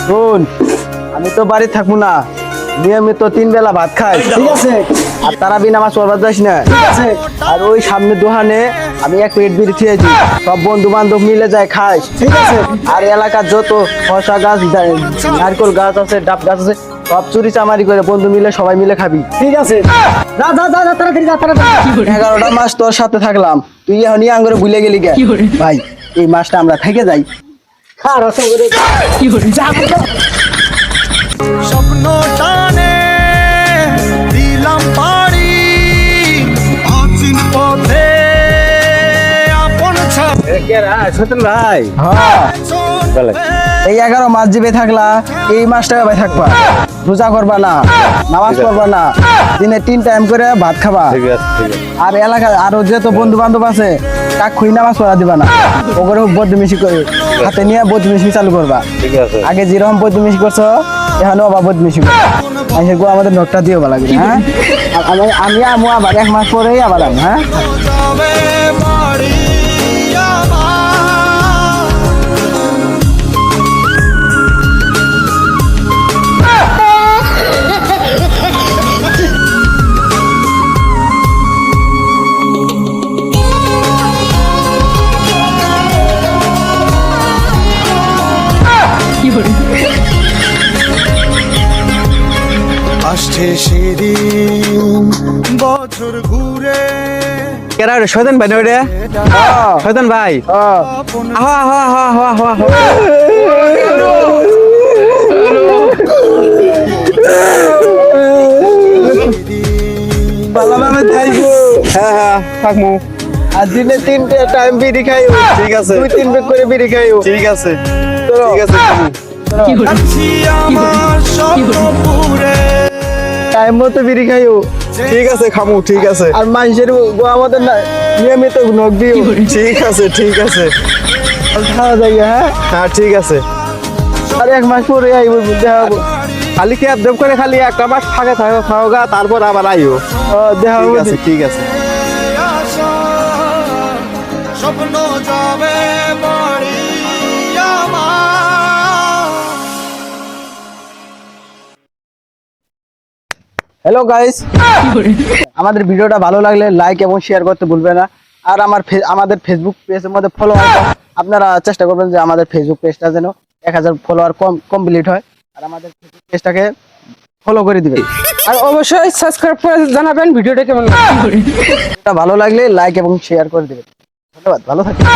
শোন, আমি তো বাড়ি থাকবো না, নিয়মিত 3 বেলা ভাত খাই, ঠিক আছে? আর তারাবি নামাজ পড়বার যাস না, ঠিক আছে? আর ওই সামনে দোকানে আমি 1 প্লেট বিড়ি খেয়েছি, সব বন্ধু বান্ধব মিলে যায় খাই, ঠিক আছে? আর এলাকার যত শসা গাছ, নারকেল গাছ আছে, ডাব গাছ আছে, সব চুরি চামারি করে বন্ধু মিলে সবাই মিলে খাবি, ঠিক আছে? যা যা যা যা, তাড়াতাড়ি যা, তাড়াতাড়ি। 11টা মাস তোর সাথে থাকলাম, তুই এখন আঙ্গুরে ভুলে গেলি কে? ভাই, এই মাসটা আমরা থেকে যাই। খা রসম করে যা। স্বপ্ন টানে দিলাম পাড়ি অচিন পথে আপন সত্যি ভাই, এই 11 মাস জিবে থাকলা, এই মাসটা ভাই থাকবা, রোজা করবা না, নামাজ পড়বা না, দিনে 3 টাইম করে ভাত খাবা, আর এলাকায় আরো যত বন্ধু বান্ধব আছে কাকুই নামাজ পড়া দিবা না, ওগুলো বদমিশি করে হাতে নিয়ে বদমিশি চালু করবা, আগে যেরকম বদমিশি করছো এখানেও আবার বদমিশি করবা, আমাদের নোটটা দিও ভালো লাগবে, হ্যাঁ? আমি আমু আবার 1 মাস পরেই আবার আম, হ্যাঁ? যাবে বাড়ি আসছে সেদিন বছর ঘুরে কেরা রে শয়তান ভাই রে? শয়তান ভাই, আহা আহা আহা আহা আহা। বালা মামে থাকবো, হ্যাঁ হ্যাঁ থাকবো, আর দিনে 3টে টাইম বিড়ি খাইও, ঠিক আছে? 2-3 বেগ করে বিড়ি খাইও, ঠিক আছে? ঠিক আছে, আছি আমার স্বপ্ন পুরে টাইম মতো বিড়ি খাইও, ঠিক আছে? খামু, ঠিক আছে? আর মানুষের আমাদের না নিয়মিত নখ দিও, ঠিক আছে? ঠিক আছে, খাওয়া যায়, হ্যাঁ হ্যাঁ, ঠিক আছে। আর 1 মাস পরে আইব, দেখাবো, খালি ক্যাব দেব করে, খালি 1টা মাস ফাঁকে থাকো, খাওয়া, তারপর আবার আইও, দেখাবো, ঠিক আছে? ঠিক আছে। আশা স্বপ্ন যাবে বাড়ি আমার হ্যালো গাইস, আমাদের ভিডিওটা ভালো লাগলে লাইক এবং শেয়ার করতে ভুলবেন না। আর আমাদের ফেসবুক পেজের মধ্যে ফলো আপনারা চেষ্টা করবেন যে আমাদের ফেসবুক পেজটা যেন 1000 ফলোয়ার কমপ্লিট হয়, আর আমাদের ফেসবুক পেজটাকে ফলো করে দিবেন, আর অবশ্যই সাবস্ক্রাইব করে জানাবেন ভিডিওটা কেমন লাগলো। ভালো লাগলে লাইক এবং শেয়ার করে দিবেন। ধন্যবাদ, ভালো থাকবেন।